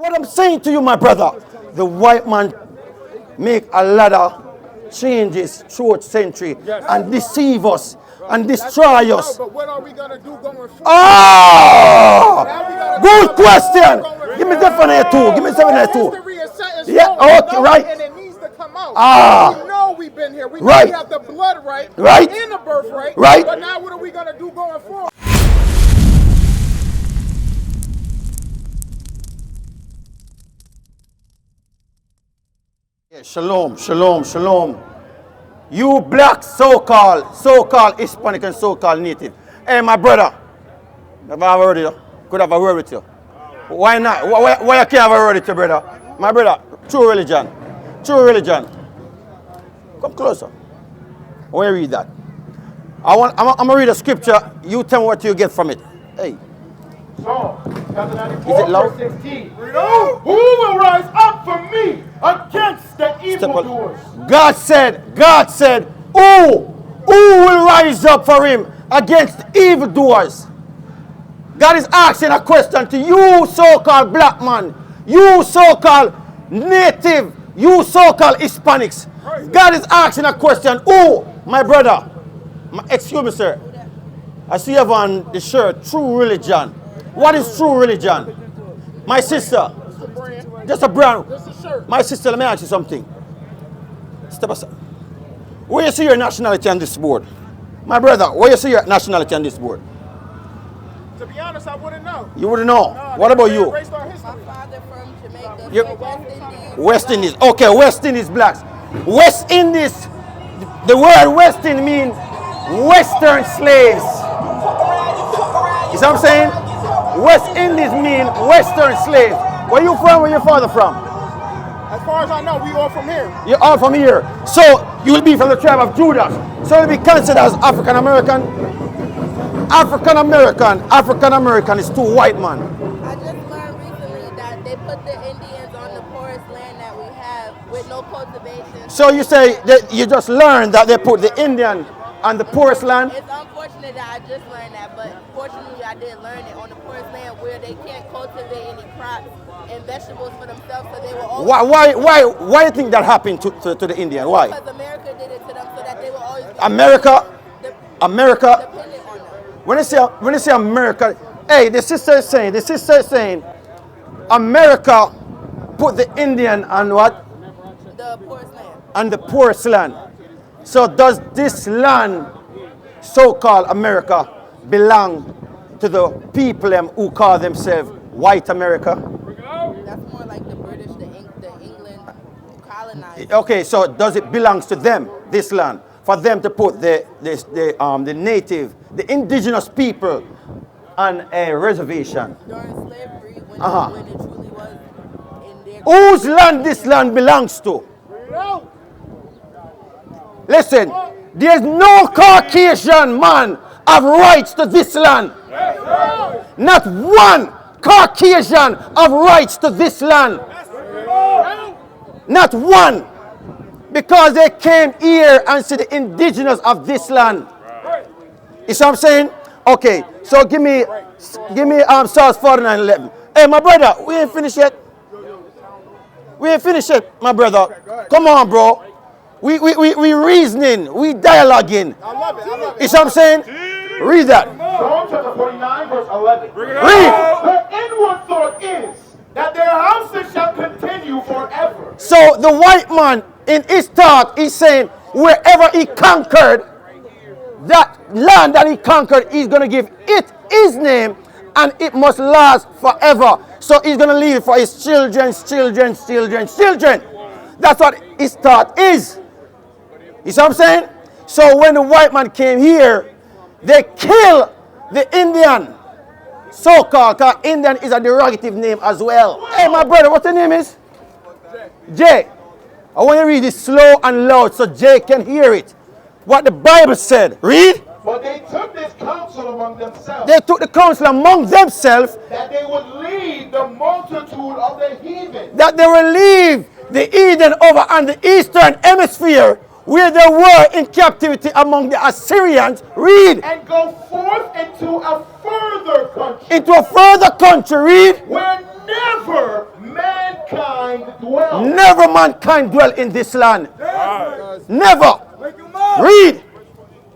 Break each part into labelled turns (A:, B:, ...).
A: What I'm saying to you, my brother, the white man make a lot of changes throughout century and deceive us and destroy us.
B: But what are we going to do going forward?
A: Oh! Good question. Give me definitely two. Give me 702. Yeah, okay, right.
B: And it needs to come out.
A: Ah.
B: We know we've been here. We know
A: Right.
B: we have the blood right.
A: Right.
B: And the birth right.
A: Right.
B: But now what are we going to do going forward?
A: Yeah, shalom, shalom, shalom. You black so-called Hispanic and so-called native. Hey, my brother. Could have a word with you. Why not? Why I can't have a word with you, brother? My brother, true religion. True religion. Come closer. I want to read that. I'm going to read a scripture. You tell me what you get from it. Hey.
C: Psalm chapter 94,
A: Is it loud?
C: verse 16. Who will rise up for me against the evildoers?
A: God said, who will rise up for him against evildoers? God is asking a question to you so-called black man, you so-called native, you so-called Hispanics. God is asking a question. Who, my brother, excuse me, sir. I see you have on the shirt, true religion. What is true religion? My sister, just a brand. My sister, let me ask you something. Step aside. Where you see your nationality on this board? My brother, where you see your nationality on this board?
B: To be honest, I wouldn't know.
A: You wouldn't know. What about you?
B: My father
D: from Jamaica,
A: Yep.
D: so West Indies.
A: West Indies. Okay, West Indies blacks. West Indies, the word West Indies means Western slaves. You see what I'm saying? West Indies mean Western slaves. Where you from? Where your father from?
B: As far as I know, we all from here.
A: You're all from here. So you will be from the tribe of Judah. So you'll be considered as African American. African American is too white man.
D: I just learned recently that they put the Indians on the poorest land that we have with no cultivation.
A: So you say that you just learned that they put the Indian on the poorest land?
D: It's unfortunate that I just learned that, but fortunately I did learn it on the poorest land where they can't cultivate any crops and vegetables for themselves, so they will always...
A: Why do you think that happened to the Indian? Why?
D: Because America did it to them so that they will always...
A: America?
D: dependent
A: America?
D: on them.
A: When you say America, hey, the sister is saying, America put the Indian on what?
D: The poorest land.
A: On the poorest land. So does this land, so-called America, belong to the people who call themselves white America?
D: That's more like the British, the England colonized.
A: Okay, so does it belong to them, this land, for them to put the native, the indigenous people on a reservation?
D: During slavery, when, when it truly was in their...
A: Whose land this land belongs to? Listen, there's no Caucasian man have rights to this land. Not one Caucasian have rights to this land. Not one. Because they came here and see the indigenous of this land. You see what I'm saying? Okay, so give me Psalms 49:11. Hey, my brother, we ain't finished yet. We ain't finished yet, my brother. Come on, bro. We reasoning, we dialoguing.
B: I love it.
A: You see what I'm saying? Read that.
C: Psalm chapter 49, verse 11.
A: Read.
C: The inward thought is that their houses shall continue forever.
A: So the white man in his thought is saying wherever he conquered, that land that he conquered, he's going to give it his name and it must last forever. So he's going to leave it for his children's children's children's children. That's what his thought is. You see what I'm saying? So when the white man came here, they killed the Indian. So-called, because Indian is a derogative name as well. Hey, my brother, what your name is? Jay. I want you to read it slow and loud so Jay can hear it. What the Bible said. Read.
C: But they took this counsel among themselves.
A: They took the counsel among themselves.
C: That they would leave the multitude of the heathen.
A: That they will leave the heathen over on the eastern hemisphere where they were in captivity among the Assyrians. Read.
C: And go forth into a further country.
A: Into a further country. Read.
C: Where never man dwell.
A: Never mankind dwell in this land. Never.
C: Wake 'em up.
A: Read.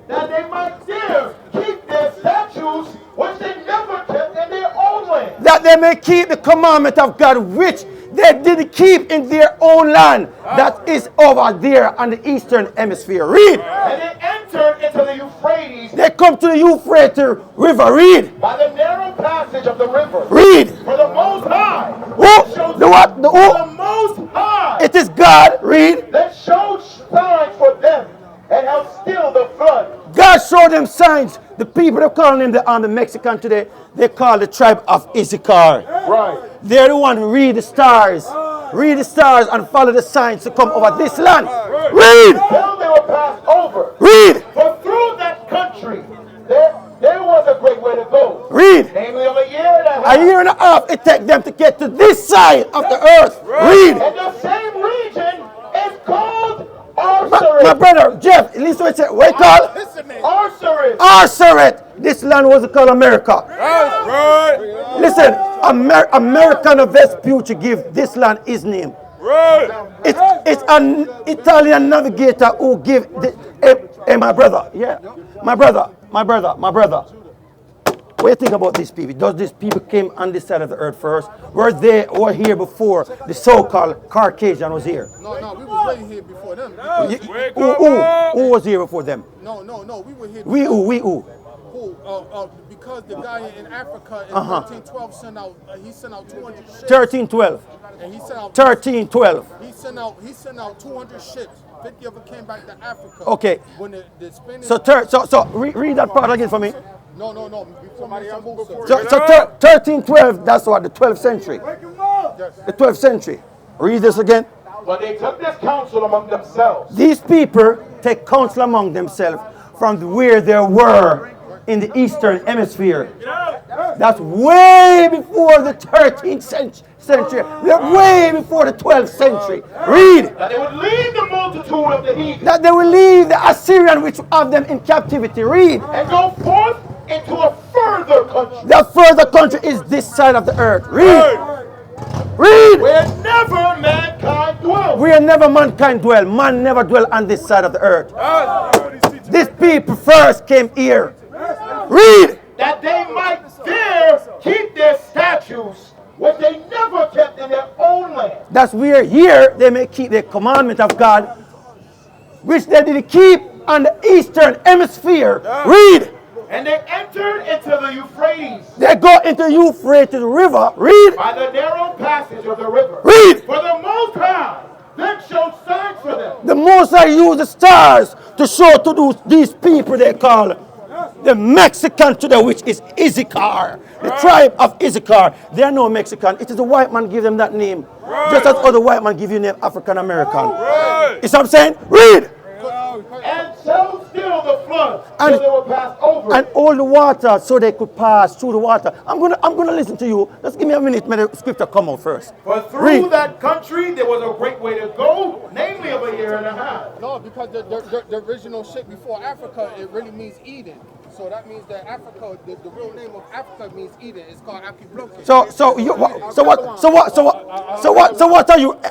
C: That they might dare keep their statutes, which they never kept in their own land.
A: That they may keep the commandment of God, which they didn't keep in their own land. That is over there on the eastern hemisphere. Read.
C: And they entered into the Euphrates
A: They come to the Euphrates River. Read.
C: by the narrow passage of the river.
A: Read.
C: For the Most High.
A: Who? The what? The
C: For the
A: who?
C: Most High.
A: It is God. Read.
C: That showed signs for them and held still the flood.
A: God showed them signs. The people that call them the Mexican today, they call the tribe of Issachar.
C: Right.
A: They're the one who read the stars. Read the stars and follow the signs to come over this land. Read.
C: Till they were passed over.
A: Read.
C: For through that country there was a great way to go.
A: Read.
C: Namely of a year and a half.
A: A year and a half it takes them to get to this side of the earth. Read.
C: And the same region is called
A: My
C: Arsaret.
A: brother, Jeff, listen what it said. What it called?
C: Arsaret.
A: Arsaret. This land was called America. Listen, American Vespucci give this land his name. It's an Italian navigator who give hey, my brother, yeah, my brother. What do you think about these people? Does these people came on this side of the earth first? Were they or here before the so-called Caucasian was here?
B: No, we was way here before them.
A: Who was here before them?
B: No, we were here.
A: We who?
B: Because the guy in Africa in 1312 sent out 200 ships.
A: 1312.
B: And he sent out
A: 1312.
B: He sent out 200 ships. 50 of them came back to Africa.
A: Okay.
B: When the Spanish.
A: So read that part again for me.
B: No. Before somebody else before.
A: So 1312, that's what, the 12th century. The 12th century. Read this again.
C: But they took this counsel among themselves.
A: These people take counsel among themselves from where they were in the eastern hemisphere. That's way before the 13th century. Way before the 12th century. Read.
C: That they would leave the multitude of the heathen.
A: That they will leave the Assyrian which have them in captivity. Read.
C: And go forth into a further country.
A: The further country is this side of the earth. Read. Read.
C: Where never mankind dwelt.
A: Where never mankind dwell. Man never dwell on this side of the earth. These people first came here. Read.
C: That they might there keep their statutes, which they never kept in their own land.
A: That's where here they may keep the commandment of God, which they didn't keep on the eastern hemisphere. Read.
C: And they entered into the Euphrates
A: They go into Euphrates River. Read.
C: by the narrow passage of the river.
A: Read.
C: For the Most High then showed signs for them.
A: The Most High used the stars to show to these people they call the Mexican today, which is Issachar, the tribe of Issachar. They are no Mexican. It is the white man give them that name, just as other white man give you name African American. You see what I'm saying? Read.
C: And so still the flood till they were passed over.
A: And all the water, so they could pass through the water. I'm gonna listen to you. Just give me a minute. May the scripture come out first.
C: For through
A: Read.
C: that country there was a great way to go, namely of a year and a half.
B: No, because the original shit before Africa, it really means Eden. So that means that Africa, the real name of Africa means Eden. It's called Exploitation.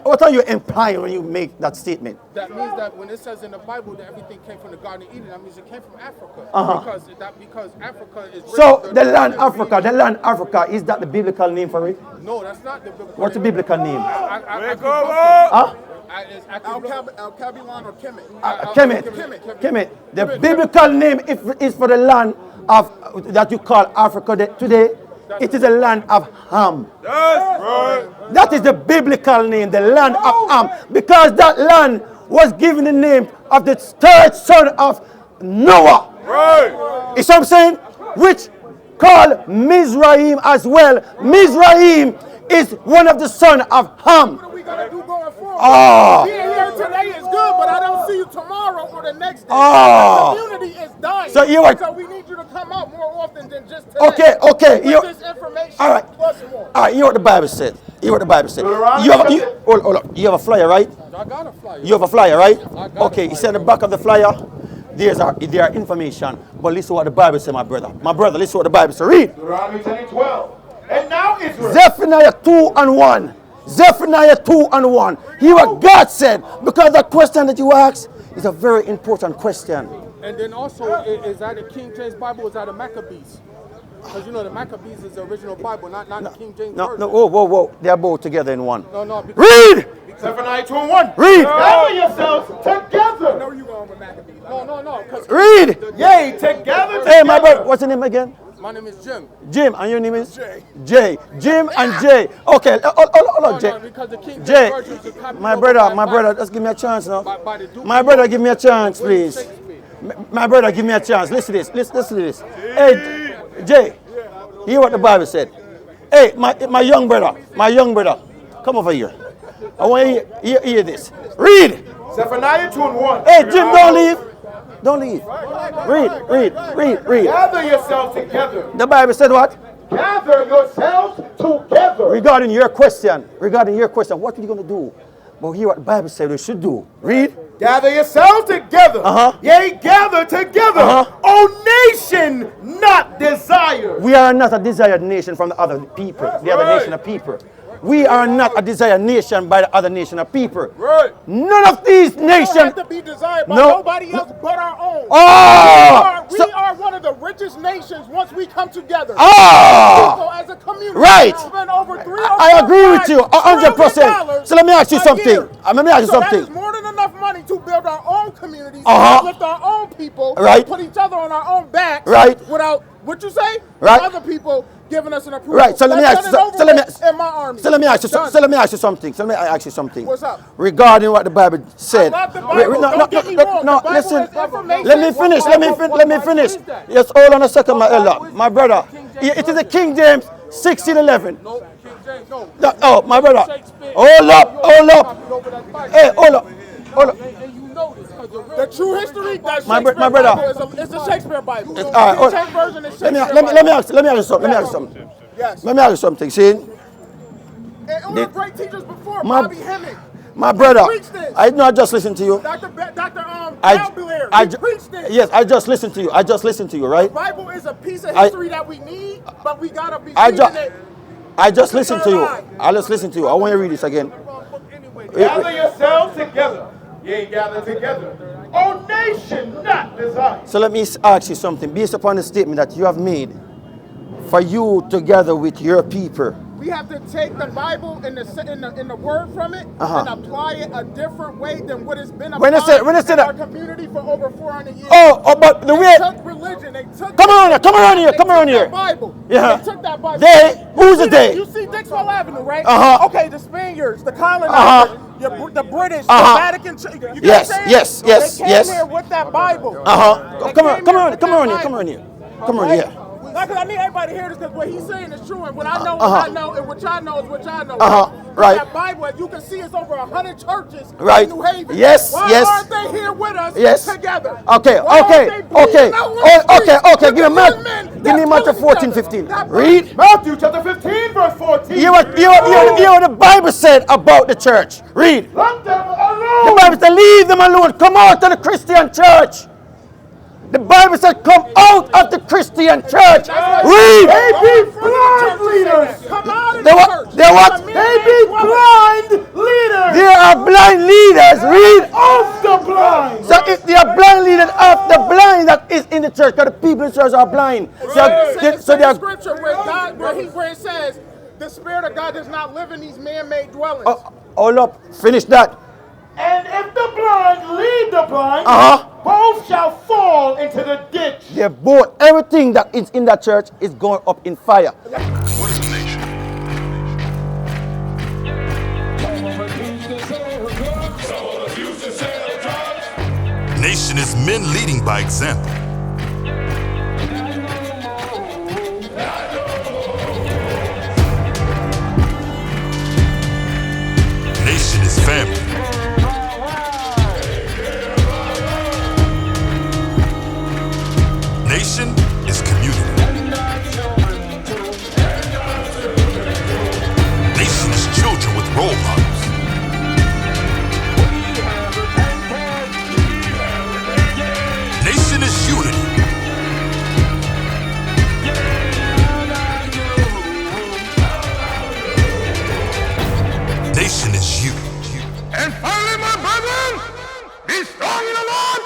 A: What are you implying when you make that statement?
B: That means that when it says in the Bible that everything came from the Garden of Eden, that means it came from Africa. Because Africa is.
A: So the land Africa, is that the biblical name for it?
B: No, that's not the biblical.
A: What's the biblical name?
B: Huh? It's
D: Al-Kabilan or Kemet.
A: Kemet. The biblical name is for the land of that you call Africa today. It is the land of Ham. That is the biblical name, the land of Ham, because that land was given the name of the third son of Noah. You see what I'm saying? Which called Mizraim as well. Mizraim is one of the son of Ham.
B: What are we gonna do going forward?
A: Oh.
B: Being here today is good, but I don't see you tomorrow or the next day.
A: Oh.
B: The community is dying.
A: So you are.
B: So we need you to come out more often than just today.
A: Okay.
B: With this information.
A: All right.
B: Plus more.
A: All right. You know what the Bible said. Hold up. You have a flyer, right?
B: I got a flyer.
A: You have a flyer, right?
B: I got
A: Okay. You see on the back of the flyer, there are information. But listen to what the Bible says, my brother. My brother, listen to what the Bible says. Read.
C: Deuteronomy 10:12. And now Israel.
A: Zephaniah 2:1. Zephaniah 2:1. Hear what God said. Because the question that you asked is a very important question.
B: And then also, is that a King James Bible or is that a Maccabees? Because you know the Maccabees is the original Bible, not the King James version.
A: No, whoa. They are both together in one.
B: No.
A: Read!
C: Zephaniah 2:1.
A: Read!
C: Gather yourselves together.
B: No, you going with Maccabees. No.
A: Read!
C: Yea, together.
A: Hey, my brother, what's your name again?
B: My name is Jim.
A: Jim, and your name is?
B: Jay.
A: Jay. Jim and Jay. Okay, hold on, Jay.
B: No, because the King James
A: Jay,
B: version is a copy
A: my
B: of
A: brother, just give me a chance now.
B: by the Duke
A: My brother, give me a chance, please.
B: Shakespeare.
A: My brother, give me a chance. Listen to this. Listen to this. Hey, Jay, hear what the Bible said. Hey, my young brother, come over here. I want you to hear this. Read.
C: Zephaniah 2:1.
A: Hey, Jim, don't leave. Don't leave. Read.
C: Gather yourselves together.
A: The Bible said what?
C: Gather yourselves together.
A: Regarding your question, what are you going to do? Well, hear what the Bible said we should do. Read.
C: Gather yourselves together. Yea, gather together. O nation not desired.
A: We are not a desired nation from the other people, the other nation of people. We are not a desired nation by the other nation of people.
C: Right.
A: None of these nations.
E: We don't have to be desired by nobody else but our own.
A: Oh!
E: We are one of the richest nations once we come together.
A: Oh!
E: People as a community.
A: Right.
E: Spend over
A: I agree with you 100%. So let me ask you something.
E: That is more than enough money to build our own communities, lift our own people,
A: right.
E: Put each other on our own backs,
A: right.
E: Without what you say,
A: right.
E: Other people giving us an approval.
A: Right. So let me ask you something.
E: What's up?
A: Regarding what the Bible said.
E: I love the Bible. Don't get me wrong.
A: No, listen. Let me finish. Yes, hold on a second, my elder. My brother. It is a King James 16:11.
B: No, King James, no.
A: Oh, my brother. Hold up. Hey, hold up.
B: And you know this because
E: the true history, that
A: my
E: Shakespeare
A: brother.
E: Bible is the Shakespeare Bible.
A: All right,
E: The King James version is Shakespeare
A: let me ask you something.
E: Yes.
A: Let me ask you something. See?
E: And all the great teachers before, Bobby Hemming.
A: My brother, I did not just listen to you.
E: Dr. Blair, he preached this.
A: Yes, I just listened to you, right?
E: The Bible is a piece of history that we need, but we gotta be reading it.
A: I just listened to you. I want you to read this again.
C: Gather yourselves together. Yea, gather together. O nation not desired.
A: So let me ask you something. Based upon the statement that you have made, for you together with your people,
E: we have to take the Bible in the word from it and apply it a different way than what has been applied in our community for over 400 years.
A: But the way
E: they took religion, they took
A: come around here.
E: Bible.
A: Yeah.
E: They took that Bible.
A: Who's the they?
E: You see Dixwell Avenue, right?
A: Okay,
E: the Spaniards, the colonizers, the British, the Vatican.
A: Yes.
E: They came here with that Bible.
A: Come on here.
E: Because I need everybody to hear this, because what he's saying is true, and what I know is I know, and what y'all know is what y'all know.
A: Right.
E: That Bible, as you can see, it's over 100 churches
A: right.
E: in New Haven.
A: Yes.
E: Why aren't they here with us together?
A: Okay. Give me Matthew 14:15. Read.
C: Matthew chapter 15, verse 14.
A: Hear what the Bible said about the church. Read.
C: Let them alone.
A: The Bible said, leave them alone. Come out of the Christian church. The Bible said, come out of the Christian church. Read.
C: They be blind leaders.
E: Come out of the church.
A: They're what?
C: They be blind leaders.
A: There are blind leaders. Read.
C: Of the blind.
A: So if they are blind leaders of the blind that is in the church, because the people in the church are blind.
E: So there's scripture where it says, the Spirit of God does not live in these man-made dwellings.
A: Hold up. Finish that.
C: And if the blind lead the blind, both shall fall into the ditch.
A: They're both. Everything that is in that church is going up in fire.
F: What is a nation? Nation is men leading by example. Nation is family. Nation is community. Nation is children with role models. Nation is unity. nation is you.
C: And finally, my brethren, be strong in the Lord